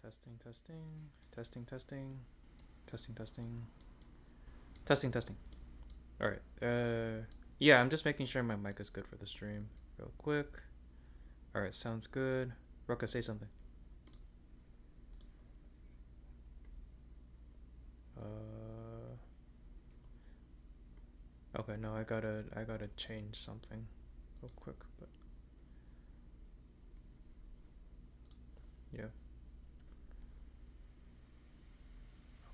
Testing, testing, testing, testing, testing, testing, testing, testing. All right. Yeah, I'm just making sure my mic is good for the stream, real quick. All right, sounds good. Roka, say something. Okay, no, I gotta change something, real quick. But yeah.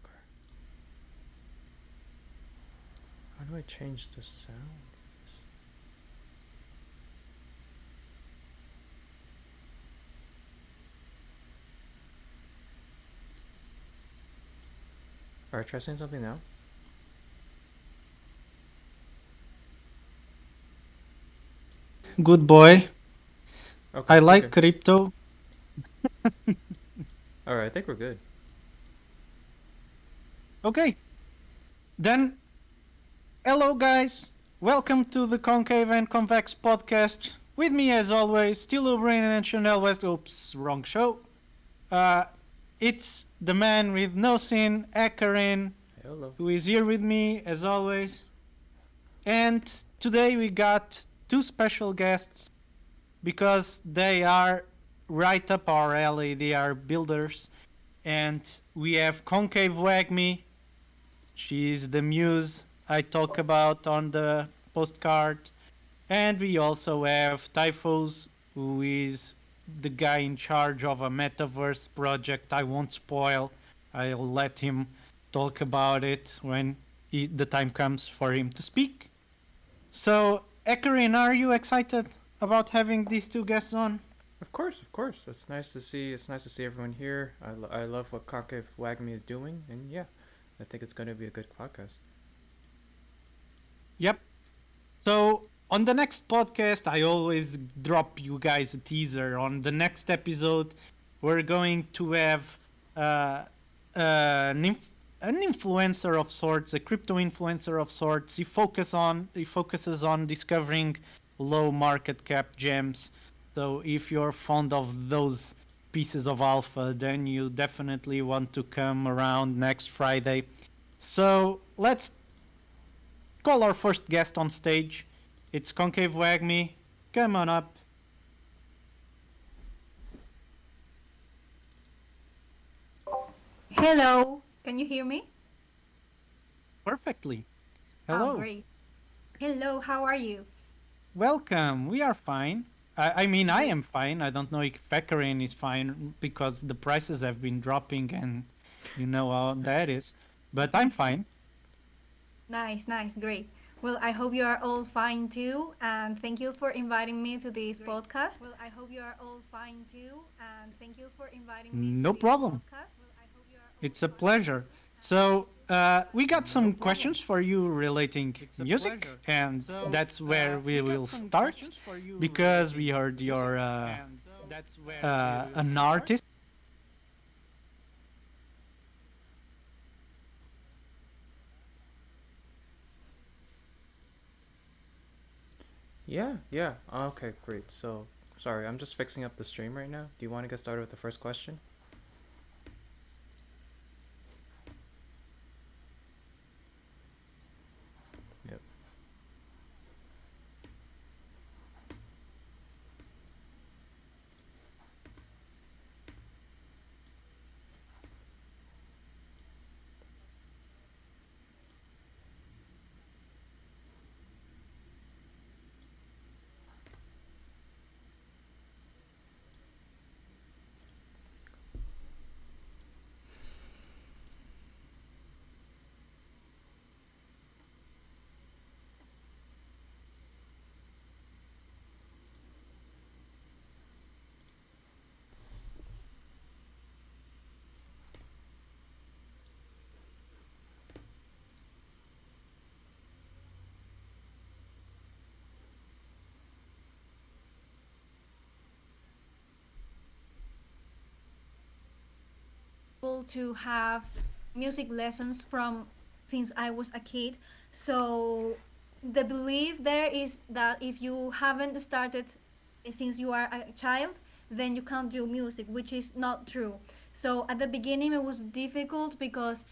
Okay. How do I change the sound? All right, try saying something now. Good boy. Okay, I okay. like crypto. All right, I think we're good. Okay, then hello guys. Welcome to the Concave and Convex podcast. With me as always, still O'Brien and Chanel West. Oops, wrong show. Uh, it's the man with no sin, Akarin, Hello. who is here with me as always. And today we got two special guests because they are right up our alley. They are builders. And we have Concave Wagme. She's the muse I talk about on the postcard. And we also have Typhos, who is the guy in charge of a metaverse project. I won't spoil. I'll let him talk about it when the time comes for him to speak. So, Ekarin, are you excited about having these two guests on? Of course, of course. It's nice to see. It's nice to see everyone here. I love what Concave Wagme is doing, and yeah, I think it's going to be a good podcast. Yep. So, on the next podcast, I always drop you guys a teaser. On the next episode, we're going to have uh, an influencer of sorts, a crypto influencer of sorts. He focuses on discovering low market cap gems. So, if you're fond of those pieces of alpha, then you definitely want to come around next Friday. So, let's call our first guest on stage. It's Concave Wagme. Come on up. Hello, can you hear me? Perfectly. Oh, Hello. great. Hello, how are you? Welcome. We are fine. I mean, I Great. am fine. I don't know if Fekarin is fine because the prices have been dropping and you know how that is. But I'm fine. Nice, nice, great. Well, I hope you are all fine too, and thank you for inviting me to this Great. podcast. Well, I hope you are all fine too, and thank you for inviting me to No this problem. podcast. Well, I hope you are all It's a fine pleasure. too, and So, thank you for we inviting got me to some this questions for you relating music, and that's where we will start because we heard you're an artist. Yeah, yeah. Okay, great. So, sorry, I'm just fixing up the stream right now. Do you want to get started with the first question? Yep. Able to have music lessons from since I was a kid. So the belief there is that if you haven't started since you are a child, then you can't do music, which is not true. So at the beginning it was difficult because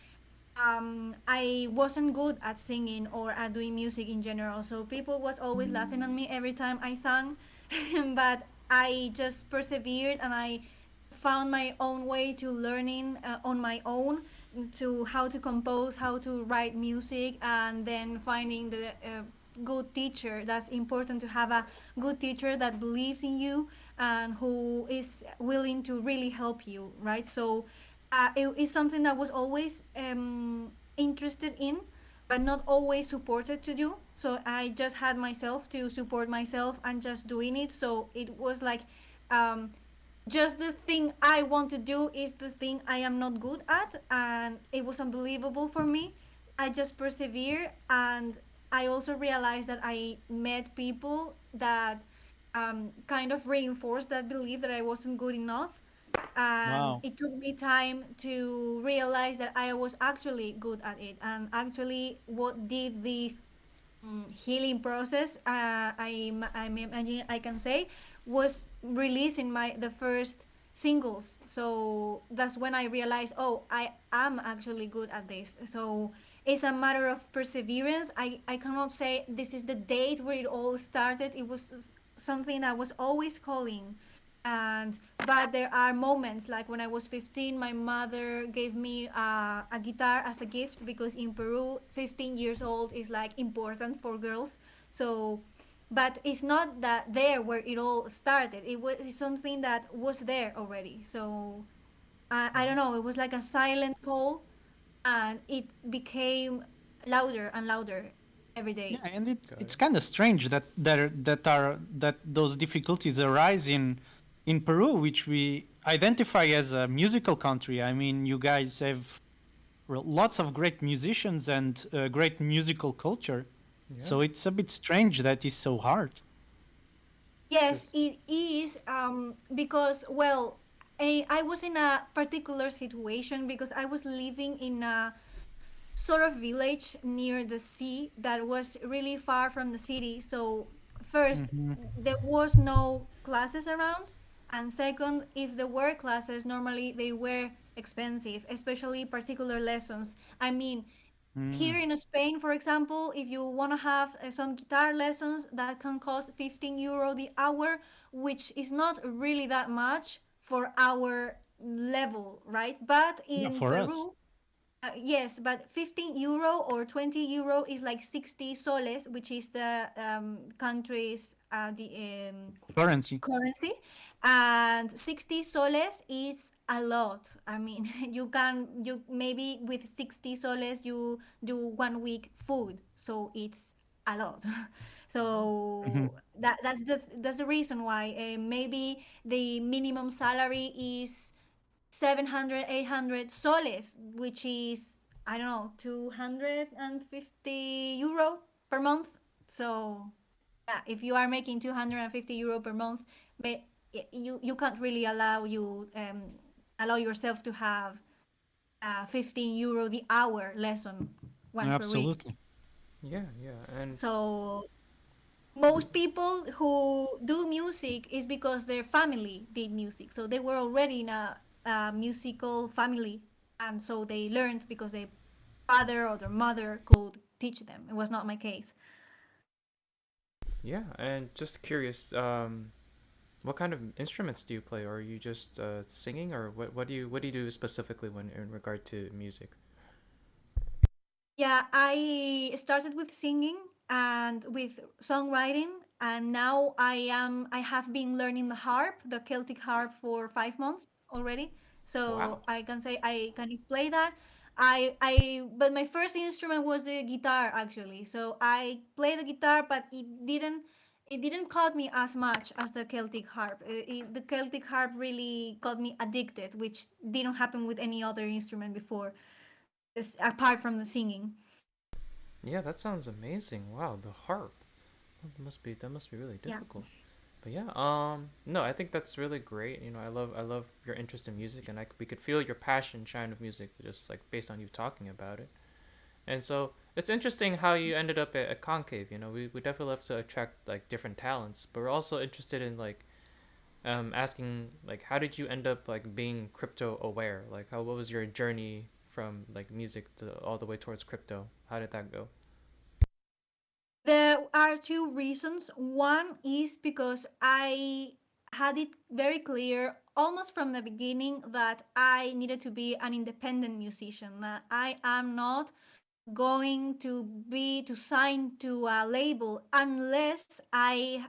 I wasn't good at singing or at doing music in general. So people was always laughing at me every time I sang, but I just persevered and I found my own way to learning on my own to how to compose, how to write music, and then finding the good teacher. That's important to have a good teacher that believes in you and who is willing to really help you, right? So it is something that was always interested in, but not always supported to do. So I just had myself to support myself and just doing it. So it was like um, just the thing I want to do is the thing I am not good at, and it was unbelievable for me. I just persevere, and I also realized that I met people that kind of reinforced that belief that I wasn't good enough, and Wow. it took me time to realize that I was actually good at it, and actually what did this healing process I'm imagine I can say was releasing my the first singles. So that's when I realized, oh, I am actually good at this. So it's a matter of perseverance. I cannot say this is the date where it all started. It was something I was always calling. And but there are moments like when I was 15, my mother gave me a guitar as a gift because in Peru 15 years old is like important for girls. So but it's not that there where it all started. It was something that was there already. So I don't Wow. know, it was like a silent call, and it became louder and louder every Yeah, day. and Got it's it. kind of strange that those difficulties arise in Peru, which we identify as a musical country. I mean, you guys have lots of great musicians and great musical culture. Yeah. So it's a bit strange that it's so hard. Yes, Cause it is because, well, I was in a particular situation because I was living in a sort of village near the sea that was really far from the city. So, first, Hmm. there was no classes around, and second, if there were classes, normally they were expensive, especially particular lessons. I mean, here Mm. in Spain, for example, if you want to have some guitar lessons, that can cost 15 euro the hour, which is not really that much for our level, right? But Yeah, in for us, Peru, yes, but 15 euro or 20 euro is like 60 soles, which is the country's currency. currency, and 60 soles is a lot. I mean, you maybe with 60 soles you do 1 week food, so it's a lot. wow. Hmm. So that's the reason why maybe the minimum salary is 700, 800 soles, which is, I don't know, 250 euro per month. So yeah, if you are making 250 euro per month, but you can't really allow yourself to have 15 euro the hour lesson once per week. Absolutely. Yeah, yeah. And So most people who do music is because their family did music, so they were already in a musical family, and so they learned because their father or their mother could teach them. It was not my case. yeah, and just curious, what kind of instruments do you play? Or are you just singing, or what do you do specifically when in regard to music? Yeah, I started with singing and with songwriting, and now I have been learning the harp, the Celtic harp, for 5 months already. Wow. So I can say I kind of play that. But my first instrument was the guitar actually. So I play the guitar, but it didn't caught me as much as the Celtic harp. The Celtic harp really got me addicted, which didn't happen with any other instrument before, apart from the singing. Yeah, that sounds amazing. Wow, the harp. That must be really Yeah. difficult. But yeah, no, I think that's really great. You know, I love your interest in music, and we could feel your passion shine of music just like based on you talking about it. And so it's interesting how you ended up at Concave. You know, we definitely love to attract like different talents, but we're also interested in like asking like how did you end up like being crypto aware? Like how what was your journey from like music to all the way towards crypto? How did that go? There are two reasons. One is because I had it very clear almost from the beginning that I needed to be an independent musician. That I am not going to sign to a label unless I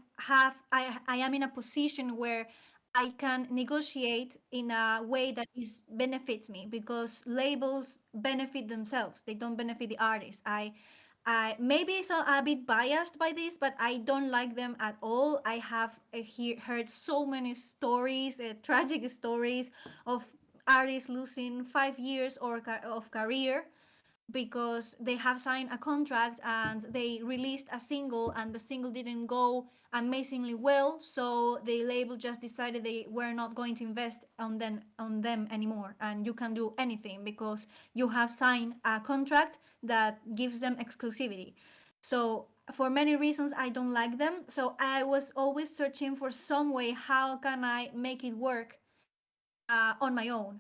am in a position where I can negotiate in a way that is benefits me, because labels benefit themselves, they don't benefit the artist. I maybe so a bit biased by this, but I don't like them at all. I have heard so many stories, tragic stories of artists losing 5 years of career because they have signed a contract and they released a single and the single didn't go amazingly well, so the label just decided they were not going to invest on them anymore, and you can do anything because you have signed a contract that gives them exclusivity. So for many reasons I don't like them, so I was always searching for some way how can I make it work on my own.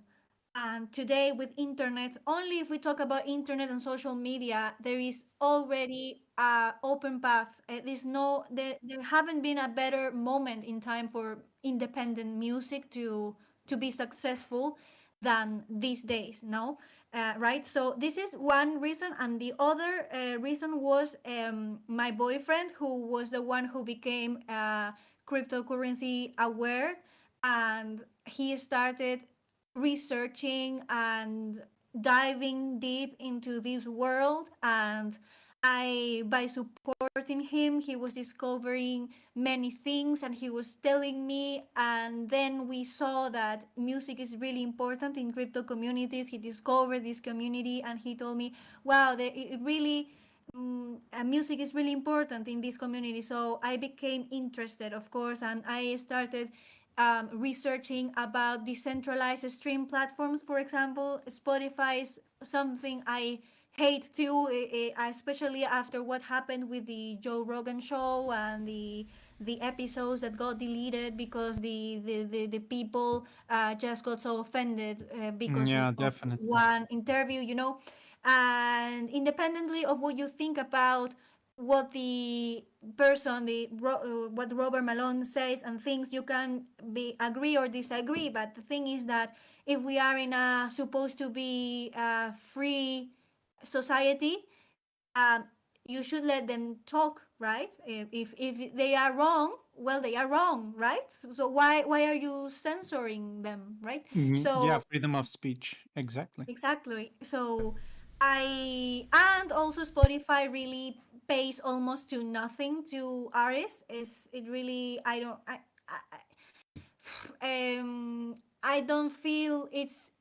And today with internet, only if we talk about internet and social media, there is already a open path. There haven't been a better moment in time for independent music to be successful than these days. No, right? So this is one reason, and the other reason was my boyfriend, who was the one who became cryptocurrency aware, and he started researching and diving deep into this world, and I by supporting him he was discovering many things and he was telling me, and then we saw that music is really important in crypto communities. He discovered this community and he told me, wow, it really music is really important in this community. So I became interested, of course, and I started researching about decentralized stream platforms. For example, Spotify is something I hate too, especially after what happened with the Joe Rogan show and the episodes that got deleted because the people just got so offended because Yeah, of definitely. one interview. And independently of what you think about what the person what Robert Malone says and things, you can be agree or disagree, but the thing is that if we are in a supposed to be a free society, um, you should let them talk, right? If they are wrong, well, they are wrong, right? So why are you censoring them, right? Yeah, So freedom of speech. Exactly. exactly. So and also Spotify really pays almost to nothing to artists. Is it really? I don't feel it's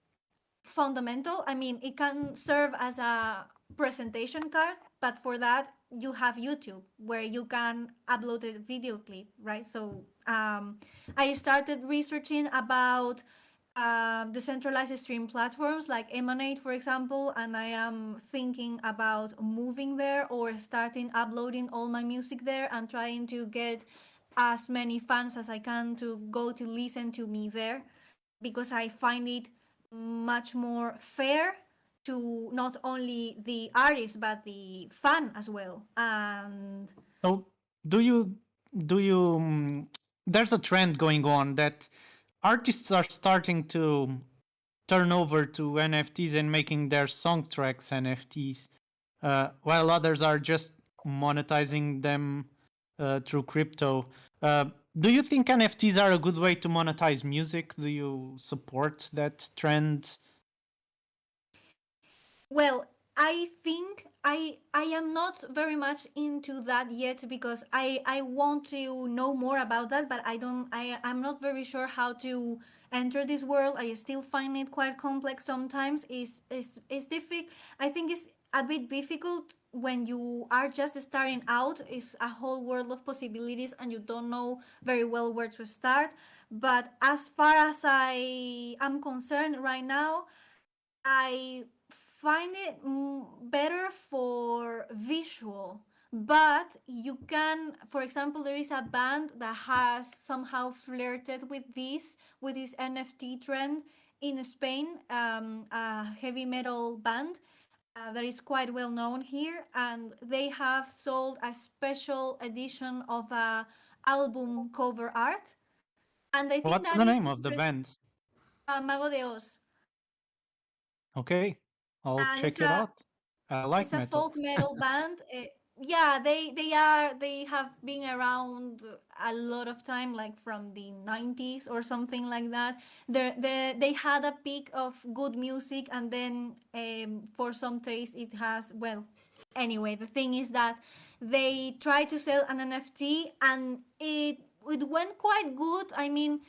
fundamental. I mean, it can serve as a presentation card, but for that you have YouTube where you can upload a video clip, right? So I started researching about decentralized stream platforms like Emanate, for example, and I am thinking about moving there or starting uploading all my music there and trying to get as many fans as I can to go to listen to me there, because I find it much more fair to not only the artist but the fan as well. And So, do you do you? There's a trend going on that artists are starting to turn over to NFTs and making their song tracks NFTs, while others are just monetizing them through crypto. Do you think NFTs are a good way to monetize music? Do you support that trend? well, I think I am not very much into that yet because I want to know more about that, but I'm not very sure how to enter this world. I still find it quite complex sometimes. Is difficult. I think it's a bit difficult when you are just starting out. It's a whole world of possibilities and you don't know very well where to start. But as far as I am concerned right now, I find it better for visual. But you can, for example, there is a band that has somehow flirted with this NFT trend in Spain, a heavy metal band that is quite well known here, and they have sold a special edition of a album cover art, and I think What's that the is name of the interesting. band? Mago de Oz, Okay, I'll and check it out. I like it's a metal. folk metal band. Yeah, they have been around a lot of time, like from the 90s or something like that. They had a peak of good music, and then for some taste it has, well, anyway, the thing is that they tried to sell an NFT, and it went quite good. I mean,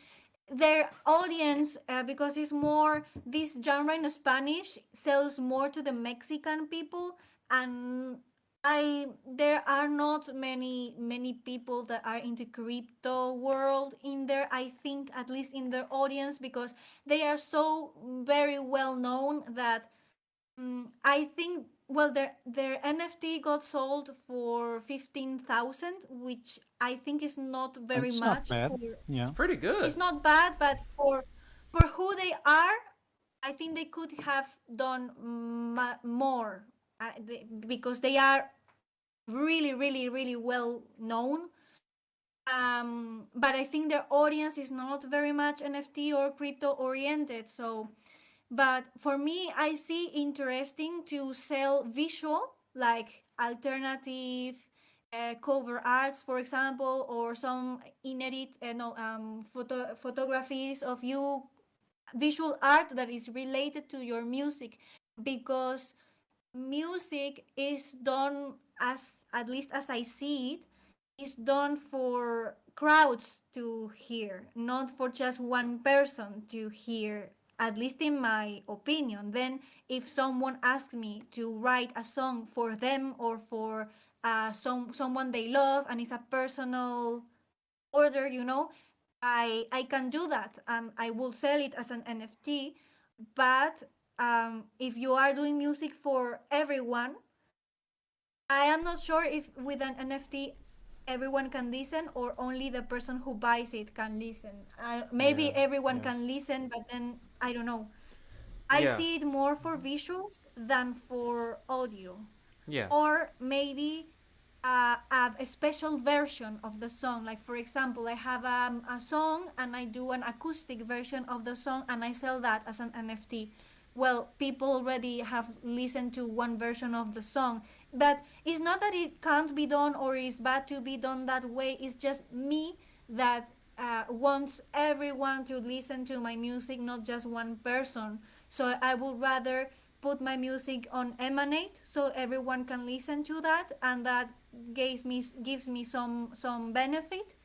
their audience, because it's more this genre in Spanish sells more to the Mexican people, and I there are not many people that are into crypto world in there. I think at least in their audience, because they are so very well known that I think, well, their NFT got sold for 15,000, which I think is not very It's not much bad. for. It's Yeah, pretty It's good. not bad, but for who they are, I think they could have done more, because they are really well known. But I think their audience is not very much NFT or crypto oriented. So, but for me, I see interesting to sell visual, like alternative cover arts, for example, or some inedit no photographies of you, visual art that is related to your music, because music is done, as at least as I see it, is done for crowds to hear, not for just one person to hear, at least in my opinion. Then if someone asks me to write a song for them or for someone they love, and it's a personal order, I can do that, and I will sell it as an NFT. But if you are doing music for everyone, I am not sure if with an NFT everyone can listen, or only the person who buys it can listen. Yeah, Maybe everyone yeah, can listen, but then I don't know. I yeah, see it more for visuals than for audio, yeah, or maybe a special version of the song. Like, for example, I have a song and I do an acoustic version of the song and I sell that as an NFT. Well, people already have listened to one version of the song, but it's not that it can't be done or is bad to be done that way. It's just me that wants everyone to listen to my music, not just one person. So I would rather put my music on Emanate so everyone can listen to that, and that gives me some benefit.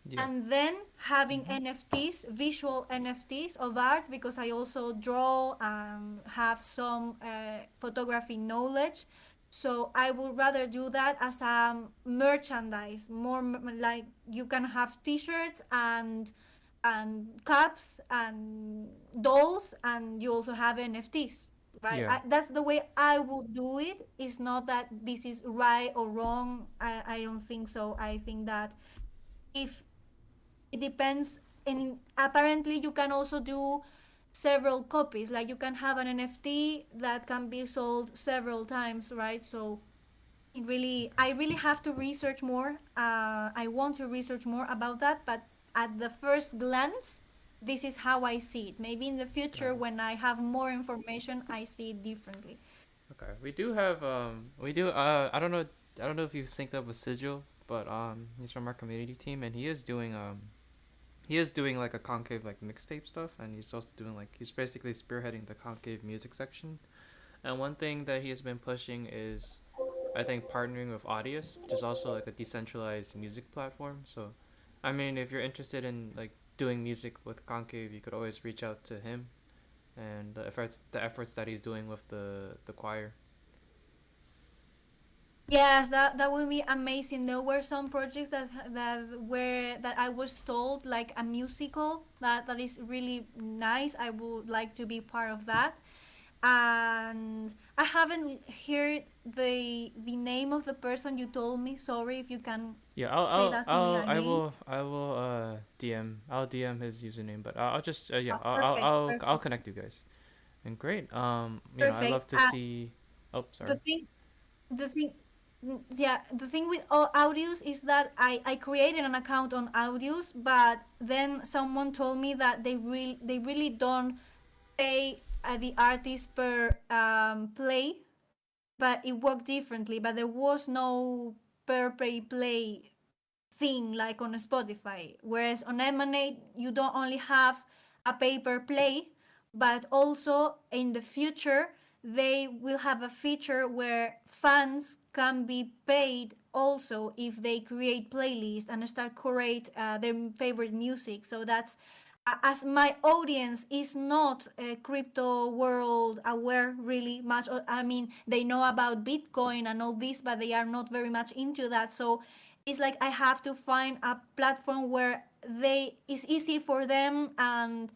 yeah, And then having NFTs, visual NFTs of art, because I also draw and have some photography knowledge. So I would rather do that as a merchandise, more like you can have T-shirts and cups and dolls, and you also have NFTs, right? yeah. That's the way I would do it. It's not that this is right or wrong. I don't think so. I think that if it depends, and apparently you can also do several copies, like you can have an NFT that can be sold several times, right? So I really have to research more. I want to research more about that, but at the first glance, this is how I see it. Maybe in the future, Uh, when I have more information, I see it differently. okay, we do have we do I don't know if you've synced up with Sigil, but he's from our community team and he is doing like a concave like mixtape stuff, and he's also doing like he's basically spearheading the concave music section. And one thing that he has been pushing is, I think, partnering with Audius, which is also like a decentralized music platform. So, I mean, if you're interested in like doing music with Concave, you could always reach out to him and the efforts that he's doing with the choir. Yes, that would be amazing. There were some projects that I was told, like a musical that is really nice. I would like to be part of that. and I haven't heard the name of the person you told me. Sorry if you can Yeah, say that to me again. I will DM. I'll DM his username, but I'll just yeah, Oh, perfect, I'll perfect, connect you guys. And great. You know, I perfect. love to see. Oh, The sorry. thing, the thing, yeah, the thing with audios is that I created an account on audios, but then someone told me that they really don't pay the artist per play, but it worked differently. But there was no per play thing like on Spotify. Whereas on Emanate, you don't only have a pay per play, but also in the future, they will have a feature where fans can be paid also if they create playlists and start curate their favorite music. So that's as my audience is not crypto world aware really much. I mean, they know about Bitcoin and all this, but they are not very much into that. So it's like I have to find a platform where they it's easy for them, and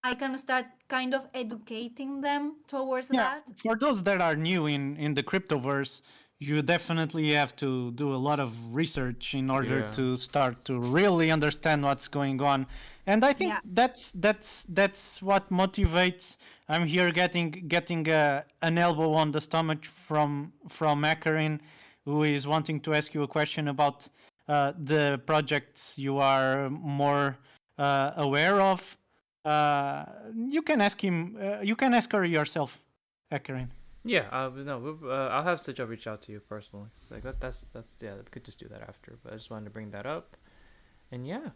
I can start kind of educating them towards Yeah, that. for those that are new in the cryptoverse, you definitely have to do a lot of research in order Yeah. to start to really understand what's going on. And I think Yeah. that's what motivates. I'm here getting an elbow on the stomach from Macarin, who is wanting to ask you a question about the projects you are more aware of. You can ask him. You can ask her yourself, Akarin. Yeah, no, I'll have Sijal reach out to you personally. Like that's yeah, we could just do that after. But I just wanted to bring that up. And yeah,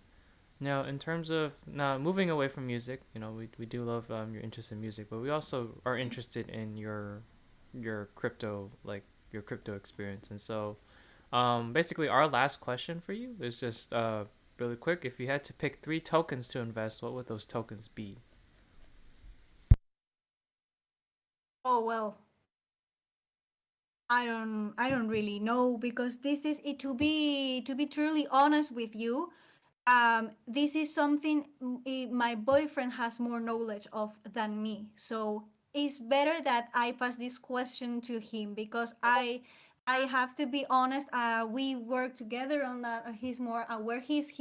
now in terms of now moving away from music, you know, we do love your interest in music, but we also are interested in your crypto your crypto experience. And so, basically, our last question for you is just really quick. If you had to pick three tokens to invest, what would those tokens be? Oh well, I don't really know because this is it to be truly honest with you. This is something my boyfriend has more knowledge of than me. So it's better that I pass this question to him because I have to be honest. We work together on that. He's more aware. He's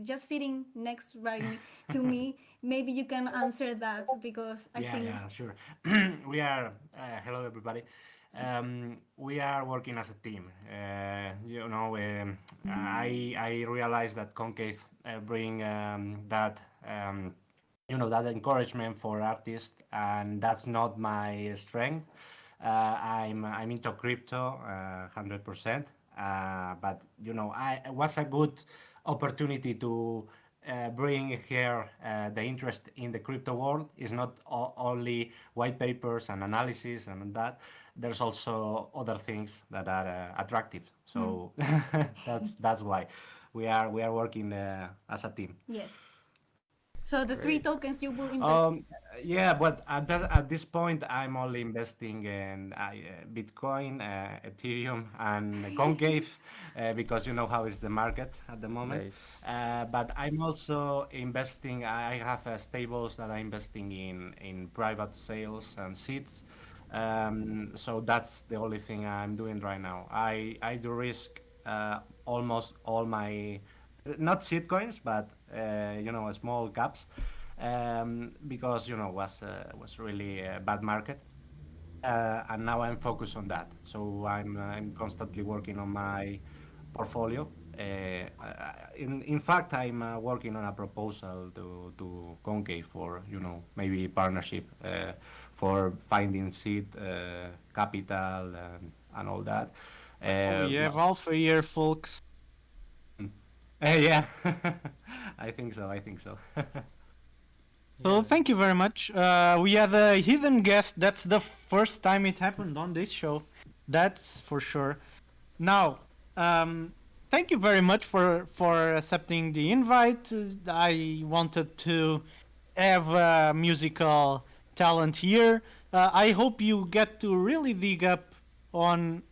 just sitting next right to me. Maybe you can answer that because I Yeah, think yeah, sure. We are, hello everybody. We are working as a team. I realize that Concave bring that that encouragement for artists, and that's not my strength. I'm into crypto, 100%. But I it was a good opportunity to bring here the interest in the crypto world. Is not only white papers and analysis and that. There's also other things that are attractive. So that's why we are working as a team. yes. So the three Great. tokens you will invest. Um, yeah, but at this point, I'm only investing in Bitcoin, Ethereum, and Concave because you know how is the market at the moment. Nice. But I'm also investing. I have stables that I'm investing in private sales and seeds. So that's the only thing I'm doing right now. I do risk almost all my not shitcoins, but small caps, because was really a bad market, and now I'm focused on that. So I'm constantly working on my portfolio. In fact, I'm working on a proposal to Concave for maybe partnership for finding seed capital and all that. We have Well, Alpha here, folks. yeah, I think so. I think so. So Yeah. thank you very much. We had a hidden guest. That's the first time it happened on this show. That's for sure. Now, thank you very much for accepting the invite. I wanted to have musical talent here. I hope you get to really dig up on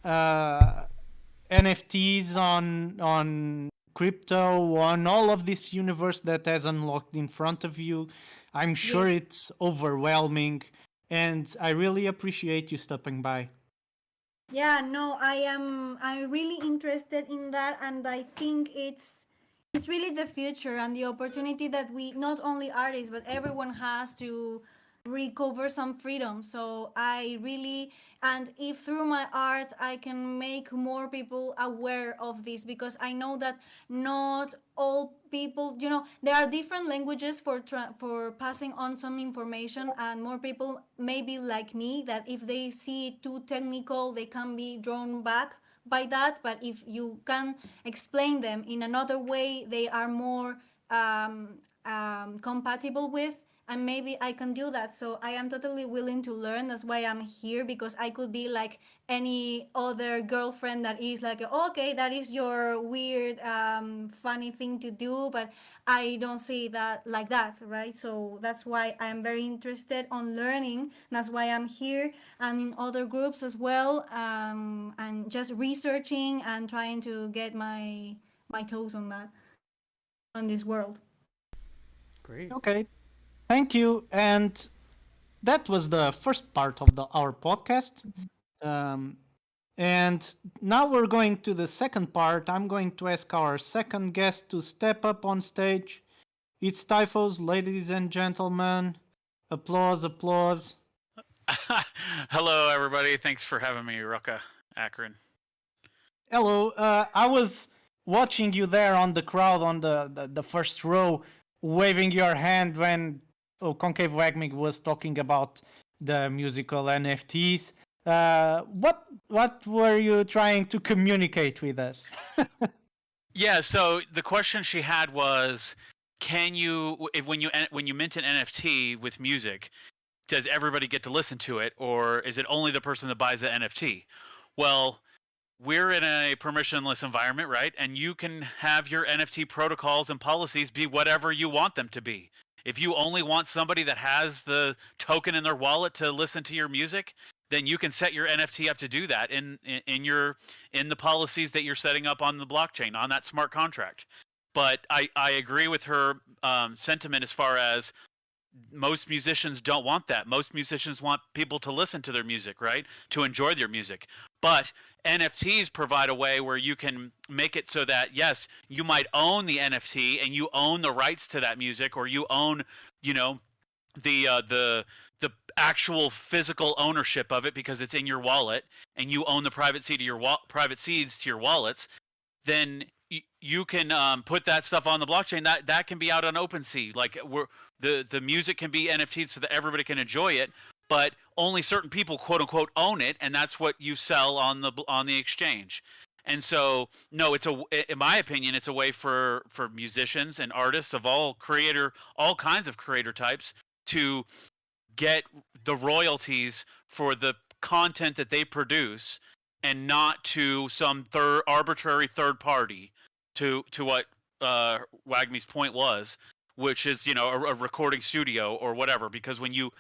NFTs, on crypto, on all of this universe that has unlocked in front of you. I'm sure Yes. it's overwhelming. and I really appreciate you stopping by. Yeah, no, I'm really interested in that, and I think it's really the future and the opportunity that we, not only artists but everyone, has to recover some freedom. So I really, and if through my art I can make more people aware of this, because I know that not all people, there are different languages for for passing on some information, and more people maybe like me, that if they see it too technical they can be drawn back by that. But if you can explain them in another way, they are more compatible with, and maybe I can do that. So I am totally willing to learn. That's why I'm here, because I could be like any other girlfriend that is like, okay, that is your weird, funny thing to do, but I don't see that like that, right? So that's why I'm very interested on learning. That's why I'm here and in other groups as well, and just researching and trying to get my toes on that, on this world. Great. Okay, thank you. And that was the first part of our podcast. Um, and now we're going to the second part. I'm going to ask our second guest to step up on stage. It's Typhos, ladies and gentlemen. Applause, applause. Hello, everybody. Thanks for having me, Rucka Akron. Hello. I was watching you there on the crowd on the first row, waving your hand when Concave Convex was talking about the musical NFTs. What were you trying to communicate with us? Yeah. So the question she had was, can you, when you mint an NFT with music, does everybody get to listen to it, or is it only the person that buys the NFT? Well, we're in a permissionless environment, right? And you can have your NFT protocols and policies be whatever you want them to be. If you only want somebody that has the token in their wallet to listen to your music, then you can set your NFT up to do that in the policies that you're setting up on the blockchain, on that smart contract. But I agree with her sentiment as far as most musicians don't want that. Most musicians want people to listen to their music, right? To enjoy their music. But NFTs provide a way where you can make it so that, yes, you might own the NFT and you own the rights to that music, or you own, you know, the actual physical ownership of it because it's in your wallet, and you own the private seed to your private seeds to your wallets. Then you can put that stuff on the blockchain. That can be out on OpenSea. Like the music can be NFT'd so that everybody can enjoy it, but only certain people, quote unquote, own it, and that's what you sell on the exchange. And so, no, in my opinion, it's a way for musicians and artists of all kinds of creator types to get the royalties for the content that they produce, and not to some arbitrary third party. To what Wagme's point was, which is a recording studio or whatever. Because when you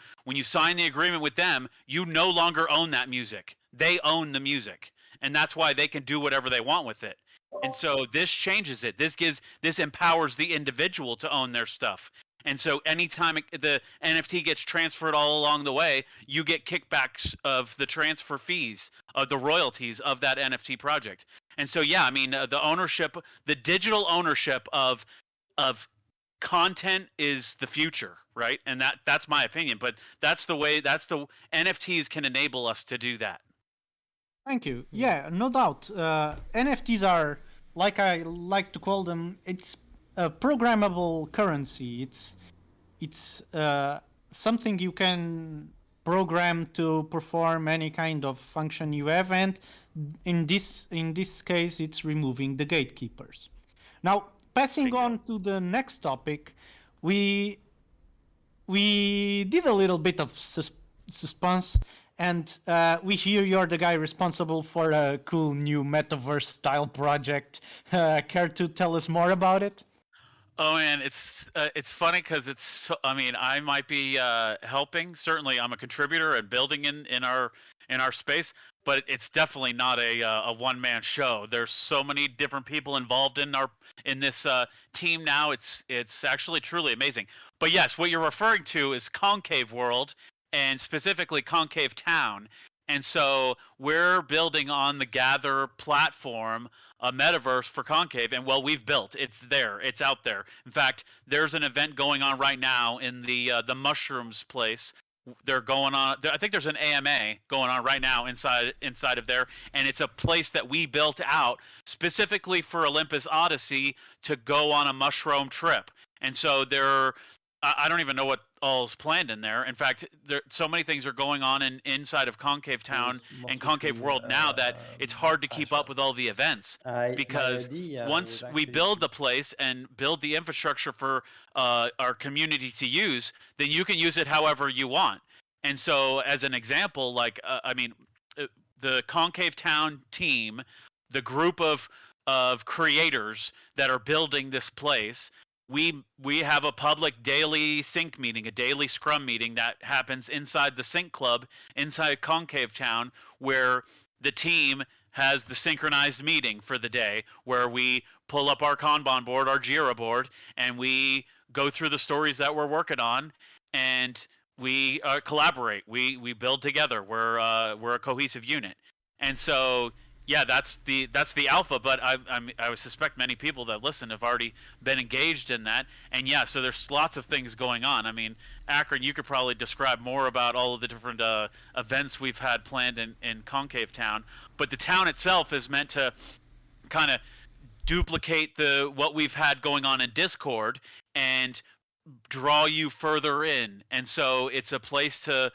sign the agreement with them, you no longer own that music. They own the music, and that's why they can do whatever they want with it. And so this changes it. This empowers the individual to own their stuff. And so anytime the NFT gets transferred all along the way, you get kickbacks of the transfer fees, of the royalties of that NFT project. And so, yeah, I mean, the digital ownership of content is the future, right? And that's my opinion. But that's the NFTs can enable us to do that. Thank you. Yeah, no doubt. NFTs are, like I like to call them, it's a programmable currency. It's something you can program to perform any kind of function you have, and in this case, it's removing the gatekeepers. Now, passing on to the next topic, we did a little bit of suspense, and we hear you're the guy responsible for a cool new metaverse style project. Care to tell us more about it? Oh man, it's funny because I mean, I might be helping. Certainly, I'm a contributor and building in our space, but it's definitely not a one man show. There's so many different people involved in this team now. It's actually truly amazing. But yes, what you're referring to is Concave World, and specifically Concave Town. And so we're building on the Gather platform a metaverse for Concave, and well, we've built. It's there. It's out there. In fact, there's an event going on right now in the Mushrooms place. They're going on. I think there's an AMA going on right now inside of there, and it's a place that we built out specifically for Olympus Odyssey to go on a mushroom trip. And so there, I don't even know what all's planned in there. In fact, there so many things are going on inside of Concave Town and Concave World now that it's hard to keep up with all the events, because once we build the place and build the infrastructure for our community to use, then you can use it however you want. And so, as an example, like the Concave Town team, the group of creators that are building this place, we have a public daily sync meeting, a daily scrum meeting that happens inside the sync club inside Concave Town, where the team has the synchronized meeting for the day, where we pull up our Kanban board, our Jira board, and we go through the stories that we're working on, and we collaborate. We build together. We're a cohesive unit. And so yeah, that's the alpha, but I would suspect many people that listen have already been engaged in that. And yeah, so there's lots of things going on. I mean, Akron, you could probably describe more about all of the different events we've had planned in Concave Town, but the town itself is meant to kind of duplicate what we've had going on in Discord and draw you further in. And so it's a place to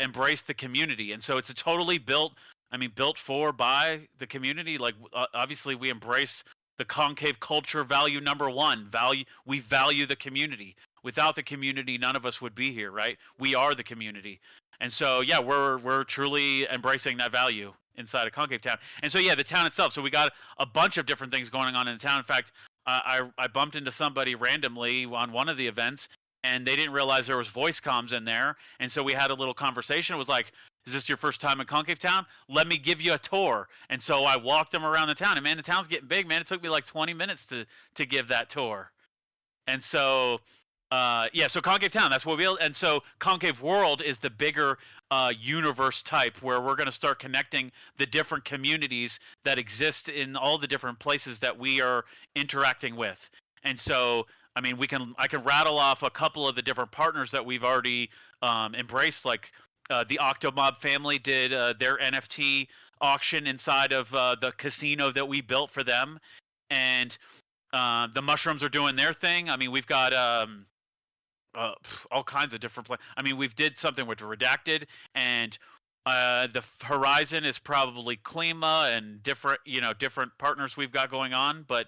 embrace the community. And so it's a totally built for by the community. Like obviously we embrace the concave culture value number one. We value the community. Without the community, none of us would be here, right? We are the community. And so yeah, we're truly embracing that value inside of Concave Town. And so yeah, the town itself. So we got a bunch of different things going on in the town. In fact, I bumped into somebody randomly on one of the events, and they didn't realize there was voice comms in there. And so we had a little conversation. It was like, is this your first time in Concave Town? Let me give you a tour. And so I walked them around the town. And man, the town's getting big, man. It took me like 20 minutes to give that tour. And so, so Concave Town, that's what we built. And so Concave World is the bigger universe type, where we're going to start connecting the different communities that exist in all the different places that we are interacting with. And so, I mean, I can rattle off a couple of the different partners that we've already embraced, like the Octomob family did their NFT auction inside of the casino that we built for them, and the Mushrooms are doing their thing. I mean, we've got all kinds of different I mean, we've did something with Redacted, and the Horizon is probably Klima and different partners we've got going on, but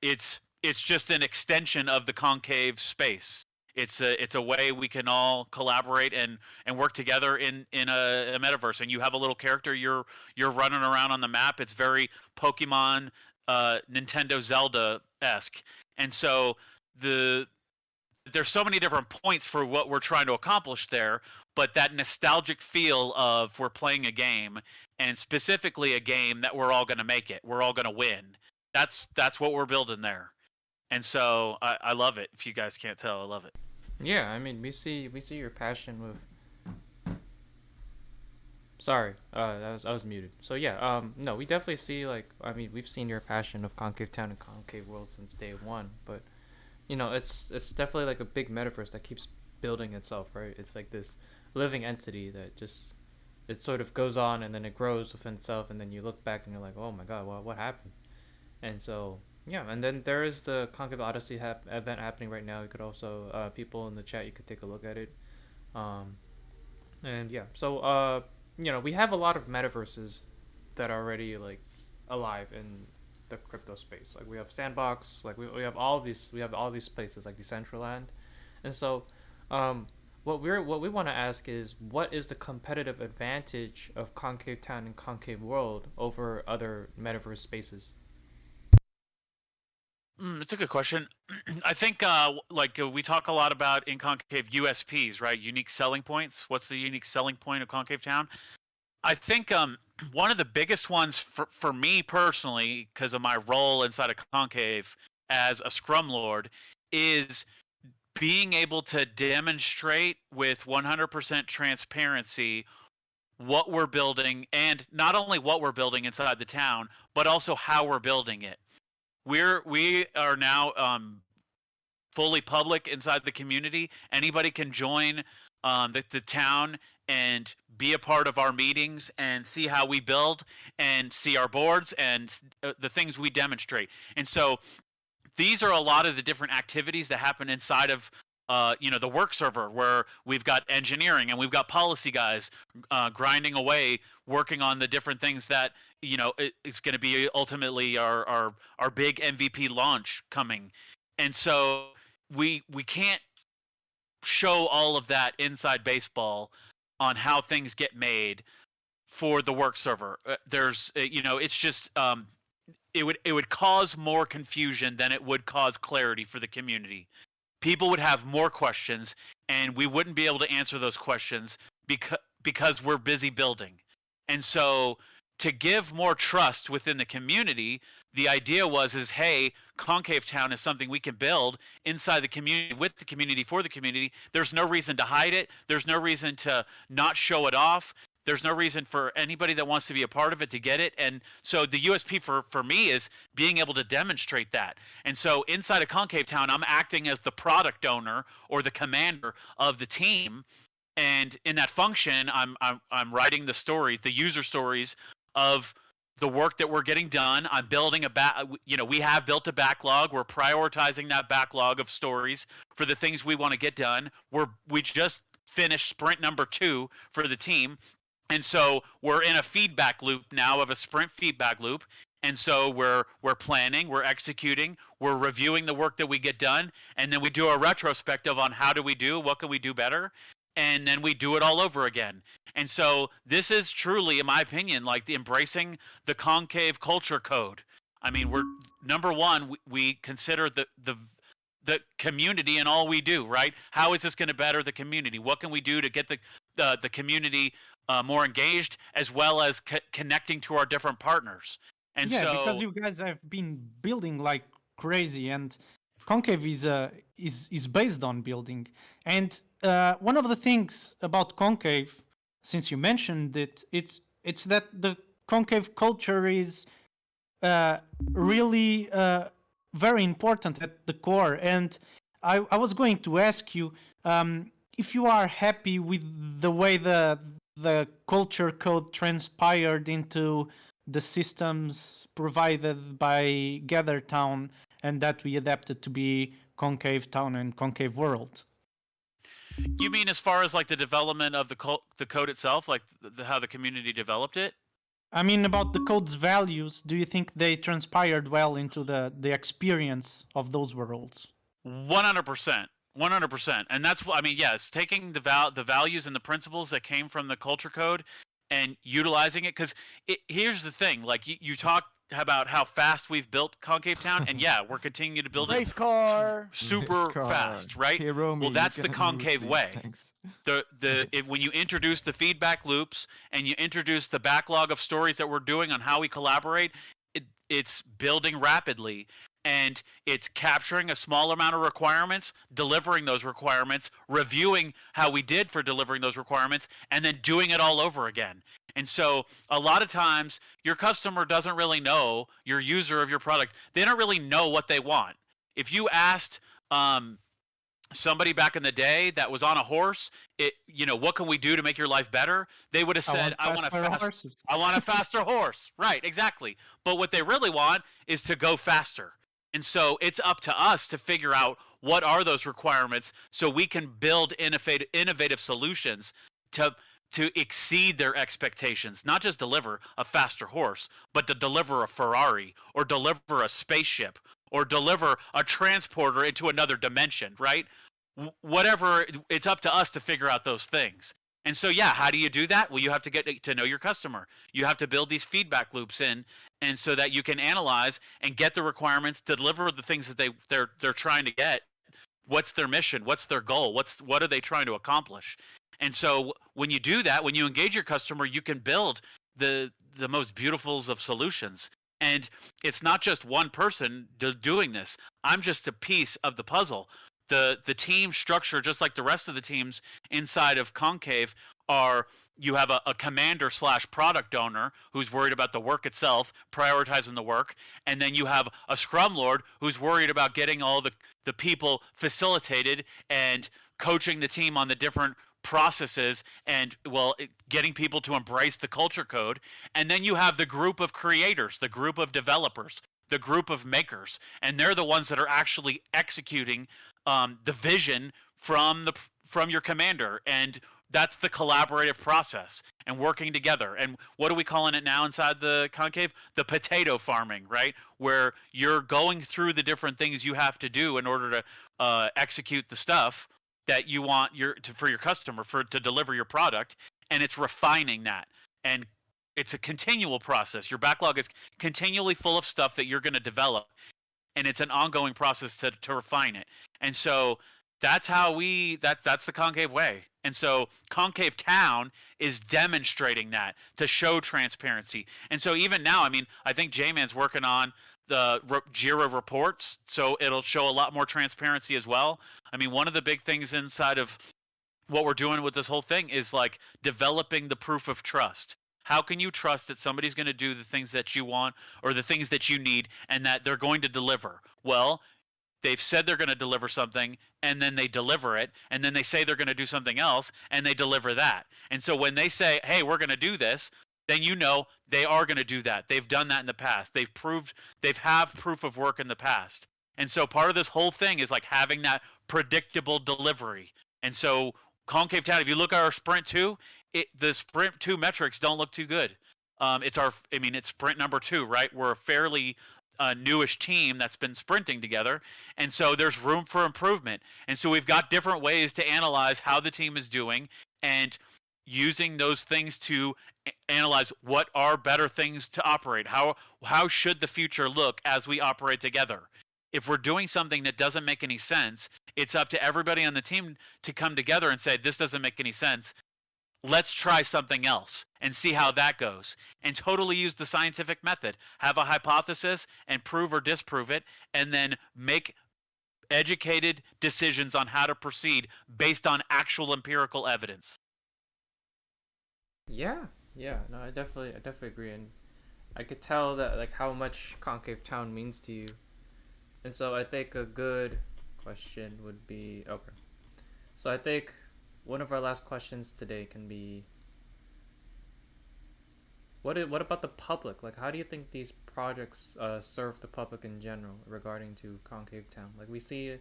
it's just an extension of the concave space. It's a way we can all collaborate and work together in a metaverse. And you have a little character you're running around on the map. It's very Pokemon, Nintendo Zelda-esque. And so there's so many different points for what we're trying to accomplish there, but that nostalgic feel of we're playing a game, and specifically a game that we're all going to make it. We're all going to win. That's what we're building there. And so I love it. If you guys can't tell, I love it. Yeah, I mean, we see your passion with. Sorry, I was muted. So yeah, no, we definitely see, like, I mean, we've seen your passion of Concave Town and Concave World since day one, but it's definitely like a big metaverse that keeps building itself, right? It's like this living entity that just, it sort of goes on and then it grows within itself, and then you look back and you're like, oh my god, well, what happened? And so yeah, and then there is the Concave Odyssey event happening right now. You could also people in the chat, you could take a look at it. And yeah, so we have a lot of metaverses that are already like alive in the crypto space. Like we have Sandbox, like we have all these places like Decentraland. And so what we want to ask is, what is the competitive advantage of Concave Town and Concave World over other metaverse spaces? It's a good question. I think we talk a lot about in Concave USPs, right? Unique selling points. What's the unique selling point of Concave Town? I think one of the biggest ones for me personally, because of my role inside of Concave as a Scrum Lord, is being able to demonstrate with 100% transparency what we're building, and not only what we're building inside the town, but also how we're building it. We are now fully public inside the community. Anybody can join the town and be a part of our meetings and see how we build and see our boards and the things we demonstrate. And so these are a lot of the different activities that happen inside of the work server, where we've got engineering and we've got policy guys grinding away, working on the different things that it's going to be ultimately our big MVP launch coming. And so we can't show all of that inside baseball on how things get made for the work server. There's it's just it would cause more confusion than it would cause clarity for the community. People would have more questions, and we wouldn't be able to answer those questions because we're busy building. And so to give more trust within the community, the idea is, hey, Concave Town is something we can build inside the community, with the community, for the community. There's no reason to hide it. There's no reason to not show it off. There's no reason for anybody that wants to be a part of it to get it. And so the USP for me is being able to demonstrate that. And so inside of Concave Town, I'm acting as the product owner or the commander of the team. And in that function, I'm writing the stories, the user stories of the work that we're getting done. I'm building we have built a backlog. We're prioritizing that backlog of stories for the things we want to get done. We just finished sprint number 2 for the team. And so we're in a feedback loop now, of a sprint feedback loop. And so we're planning, we're executing, we're reviewing the work that we get done, and then we do a retrospective on how do we do, what can we do better, and then we do it all over again. And so this is truly, in my opinion, like embracing the Concave culture code. I mean, we're number one, we consider the community in all we do, right? How is this going to better the community? What can we do to get the community more engaged, as well as connecting to our different partners? And yeah, so, because you guys have been building like crazy, and Concave is based on building. And one of the things about Concave, since you mentioned it, it's that the Concave culture is really very important at the core. And I was going to ask you if you are happy with the way the culture code transpired into the systems provided by GatherTown, and that we adapted to be Concave Town and Concave World. You mean as far as like the development of the code itself, like how the community developed it? I mean, about the code's values, do you think they transpired well into the experience of those worlds? 100%. 100%. And that's, I mean, yes, taking the values and the principles that came from the culture code and utilizing it. Because here's the thing, like you talk about how fast we've built Concave Town, and yeah, we're continuing to build Race it car. super fast, right? Well, that's the Concave way. When you introduce the feedback loops and you introduce the backlog of stories that we're doing on how we collaborate, it's building rapidly. And it's capturing a small amount of requirements, delivering those requirements, reviewing how we did for delivering those requirements, and then doing it all over again. And so a lot of times your customer doesn't really know, your user of your product, they don't really know what they want. If you asked somebody back in the day that was on a horse, what can we do to make your life better? They would have said, I want a faster horse. Right, exactly. But what they really want is to go faster. And so it's up to us to figure out what are those requirements so we can build innovative solutions to exceed their expectations, not just deliver a faster horse, but to deliver a Ferrari or deliver a spaceship or deliver a transporter into another dimension, right? Whatever, it's up to us to figure out those things. And so, yeah, how do you do that? Well, you have to get to know your customer. You have to build these feedback loops in, and so that you can analyze and get the requirements to deliver the things that they're trying to get. What's their mission? What's their goal? What are they trying to accomplish? And so when you do that, when you engage your customer, you can build the most beautiful of solutions. And it's not just one person doing this. I'm just a piece of the puzzle. the team structure, just like the rest of the teams inside of Concave, are you have a commander slash product owner who's worried about the work itself, prioritizing the work, and then you have a scrum lord who's worried about getting all the people facilitated and coaching the team on the different processes and getting people to embrace the culture code. And then you have the group of creators, the group of developers, the group of makers, and they're the ones that are actually executing the vision from your commander. And that's the collaborative process and working together. And what are we calling it now inside the Concave? The potato farming, right? Where you're going through the different things you have to do in order to execute the stuff that you want for your customer to deliver your product, and it's refining that. And it's a continual process. Your backlog is continually full of stuff that you're going to develop, and it's an ongoing process to refine it. And so that's how that's the Concave way. And so Concave Town is demonstrating that to show transparency. And so even now, I mean, I think J-Man's working on the Jira reports, so it'll show a lot more transparency as well. I mean, one of the big things inside of what we're doing with this whole thing is like developing the proof of trust. How can you trust that somebody's going to do the things that you want or the things that you need and that they're going to deliver? Well, they've said they're going to deliver something, and then they deliver it, and then they say they're going to do something else, and they deliver that. And so when they say, hey, we're going to do this, then you know they are going to do that. They've done that in the past. They've have proof of work in the past. And so part of this whole thing is like having that predictable delivery. And so Concave Town, if you look at our Sprint 2, the Sprint 2 metrics don't look too good. It's Sprint number 2, right? We're a fairly newish team that's been sprinting together, and so there's room for improvement. And so we've got different ways to analyze how the team is doing, and using those things to analyze what are better things to operate. How should the future look as we operate together? If we're doing something that doesn't make any sense, it's up to everybody on the team to come together and say, this doesn't make any sense. Let's try something else and see how that goes, and totally use the scientific method. Have a hypothesis and prove or disprove it, and then make educated decisions on how to proceed based on actual empirical evidence. Yeah, no, I definitely agree, and I could tell that like how much Concave Town means to you. And so I think a good question would be, okay, so I think one of our last questions today can be, what about the public? Like, how do you think these projects serve the public in general regarding to Concave Town? We see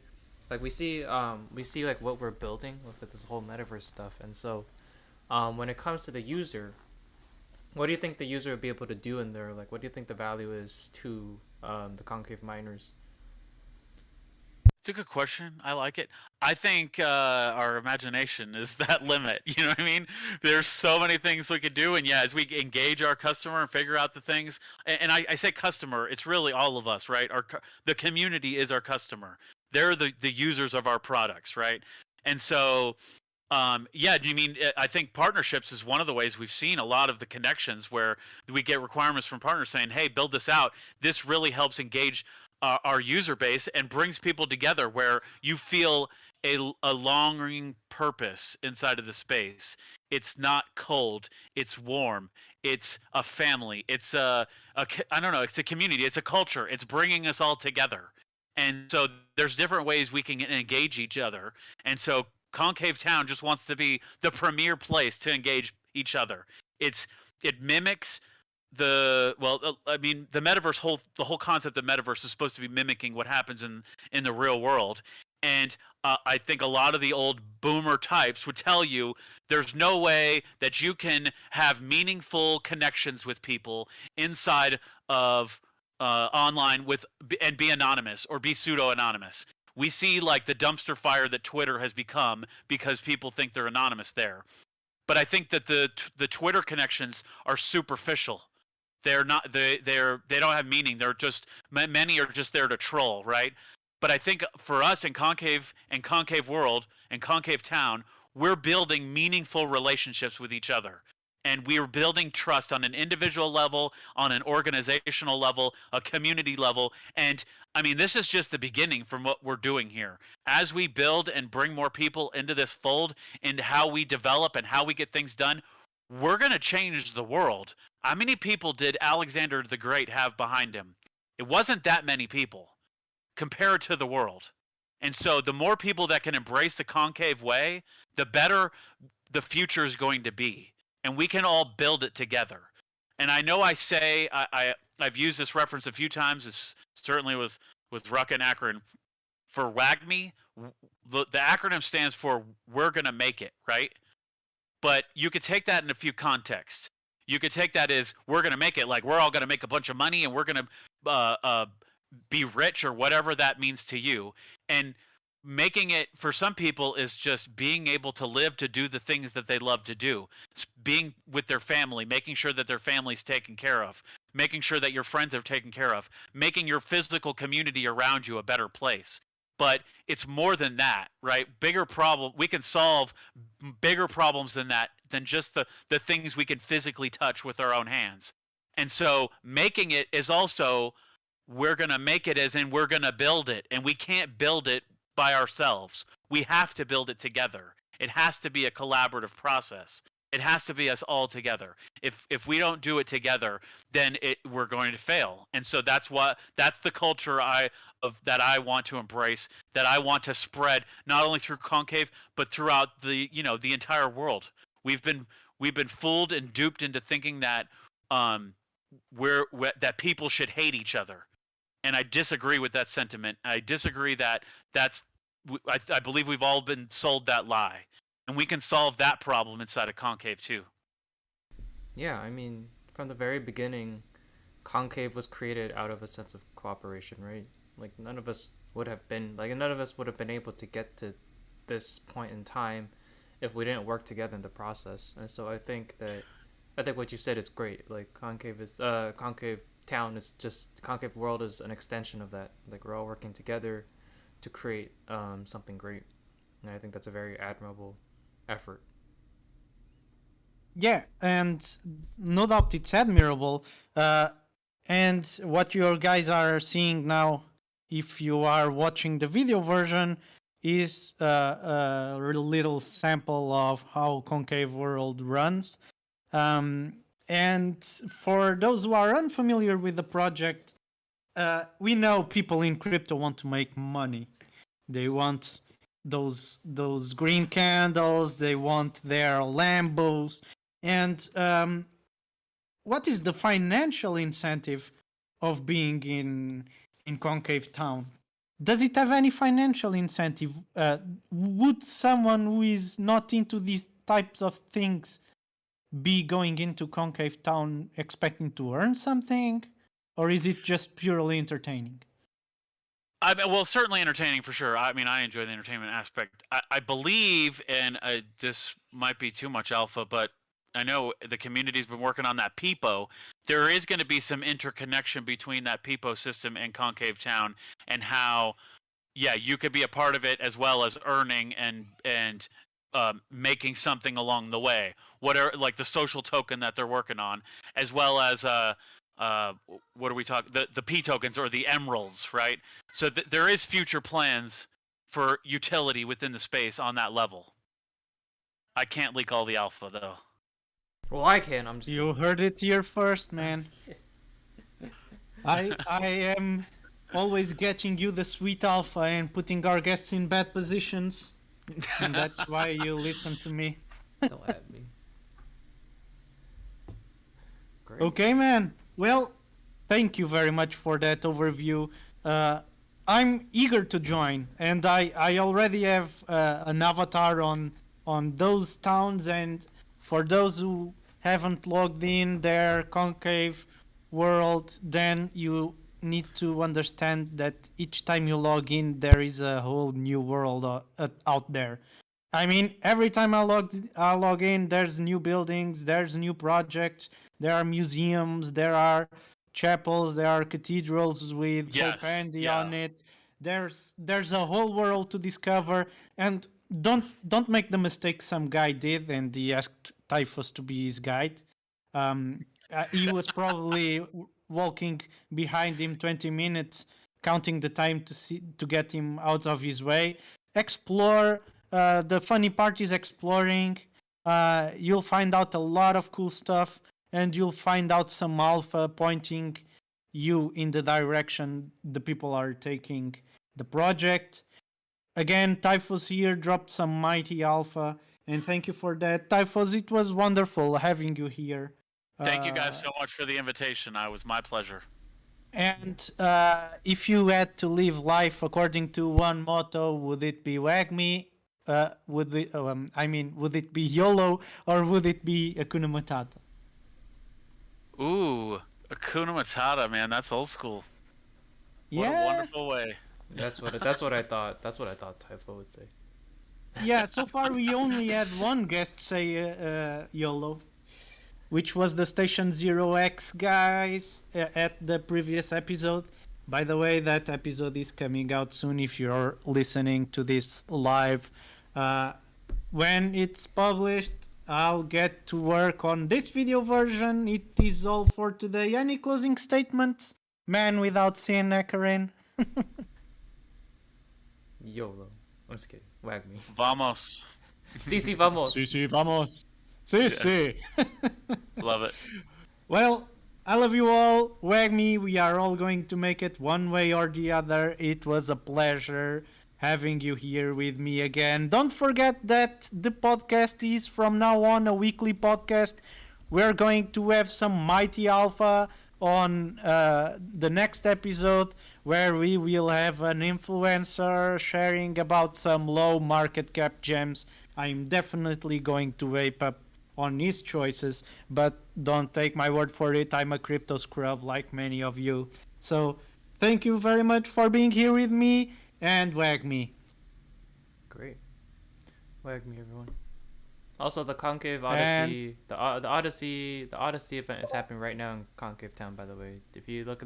what we're building with this whole metaverse stuff, and so when it comes to the user, what do you think the user will be able to do in there? Like, what do you think the value is to the Concave miners? It's a good question. I like it. I think our imagination is that limit. You know what I mean? There's so many things we could do, and yeah, as we engage our customer and figure out the things, and I say customer, it's really all of us, right? The community is our customer. They're the users of our products, right? And so, yeah, I think partnerships is one of the ways we've seen a lot of the connections where we get requirements from partners saying, hey, build this out. This really helps engage our user base and brings people together where you feel a longing purpose inside of the space. It's not cold, it's warm, it's a family, it's it's a community, it's a culture, it's bringing us all together. And so there's different ways we can engage each other. And so Concave Town just wants to be the premier place to engage each other. It mimics the metaverse. The whole concept of metaverse is supposed to be mimicking what happens in the real world. And I think a lot of the old boomer types would tell you there's no way that you can have meaningful connections with people inside of online and be anonymous or be pseudo-anonymous. We see like the dumpster fire that Twitter has become because people think they're anonymous there. But I think that the Twitter connections are superficial. They're not. They don't have meaning. They're just, many are just there to troll, right? But I think for us in Concave and Concave World and Concave Town, we're building meaningful relationships with each other. And we are building trust on an individual level, on an organizational level, a community level. And I mean, this is just the beginning from what we're doing here. As we build and bring more people into this fold, into how we develop and how we get things done, we're going to change the world. How many people did Alexander the Great have behind him? It wasn't that many people compared to the world. And so the more people that can embrace the concave way, the better the future is going to be. And we can all build it together. And I know I say I've used this reference a few times. It's certainly with Ruck and Akron. For WAGME, the acronym stands for "We're Gonna Make It," right? But you could take that in a few contexts. You could take that as we're gonna make it, like we're all gonna make a bunch of money and we're gonna be rich or whatever that means to you. And making it for some people is just being able to live to do the things that they love to do, being with their family, making sure that their family's taken care of, making sure that your friends are taken care of, making your physical community around you a better place. But it's more than that, right? Bigger problem, we can solve bigger problems than that, than just the things we can physically touch with our own hands. And so making it is also, we're going to make it as in we're going to build it, and we can't build it by ourselves. We have to build it together. It has to be a collaborative process. It has to be us all together. If we don't do it together, then we're going to fail. And so that's the culture that I want to embrace, that I want to spread not only through Concave but throughout the entire world. We've been fooled and duped into thinking that that people should hate each other. And I disagree with that sentiment. I disagree I believe we've all been sold that lie. And we can solve that problem inside of Concave too. Yeah, I mean, from the very beginning, Concave was created out of a sense of cooperation, right? Like none of us would have been able to get to this point in time if we didn't work together in the process. And so I think what you said is great. Like Concave Town is just, Concave World is an extension of that. Like we're all working together to create something great, and I think that's a very admirable effort. Yeah, and no doubt it's admirable. And what you guys are seeing now, if you are watching the video version, is a little sample of how Concave World runs. And for those who are unfamiliar with the project, we know people in crypto want to make money. They want those green candles. They want their Lambos. And what is the financial incentive of being in Concave Town? Does it have any financial incentive? Would someone who is not into these types of things be going into Concave Town expecting to earn something, or is it just purely entertaining? Well, certainly entertaining for sure. I mean, I enjoy the entertainment aspect. I believe, and this might be too much alpha, but I know the community's been working on that P2E. There is going to be some interconnection between that P2E system and Concave Town, and how, yeah, you could be a part of it as well as earning and making something along the way. Whatever, like the social token that they're working on, as well as what are we talking? The P tokens or the emeralds, right? So there is future plans for utility within the space on that level. I can't leak all the alpha though. Well, I can. I'm just. You heard it here first, man. I am always getting you the sweet alpha and putting our guests in bad positions, and that's why you listen to me. Don't at me. Great. Okay, man. Well, thank you very much for that overview. I'm eager to join, and I already have an avatar on those towns, and for those who haven't logged in their Concave World, then you need to understand that each time you log in, there is a whole new world out there. I mean, every time I log in, there's new buildings, there's new projects, there are museums, there are chapels, there are cathedrals with Yes, Pope Andy yeah. on it. There's a whole world to discover, and don't make the mistake some guy did, and he asked Typhus to be his guide. He was probably walking behind him 20 minutes, counting the time to get him out of his way. Explore. The funny part is exploring. You'll find out a lot of cool stuff, and you'll find out some alpha pointing you in the direction the people are taking the project. Again, Typhus here dropped some mighty alpha, and thank you for that. Typhus, it was wonderful having you here. Thank you guys so much for the invitation. It was my pleasure. And if you had to live life according to one motto, would it be Wag Me? Would it be YOLO, or would it be Hakuna Matata? Ooh, Hakuna Matata, man, that's old school. What a wonderful way. That's what I thought. That's what I thought Typho would say. Yeah, so far we only had one guest say YOLO, which was the Station Zero X guys at the previous episode. By the way, that episode is coming out soon if you're listening to this live. When it's published, I'll get to work on this video version. It is all for today. Any closing statements? Man without sin, Ekarin? YOLO. I'm just kidding. Wag me. Vamos. Sí, vamos. Sí, vamos. Sí. Love it. Well, I love you all. Wag me. We are all going to make it one way or the other. It was a pleasure having you here with me again. Don't forget that the podcast is from now on a weekly podcast. We're going to have some mighty alpha on the next episode, where we will have an influencer sharing about some low market cap gems. I'm definitely going to vape up on his choices, but don't take my word for it. I'm a crypto scrub like many of you. So thank you very much for being here with me, and Wag me. Great. Wag me, everyone. Also, the Concave Odyssey, the Odyssey event is happening right now in Concave Town. By the way, if you look in the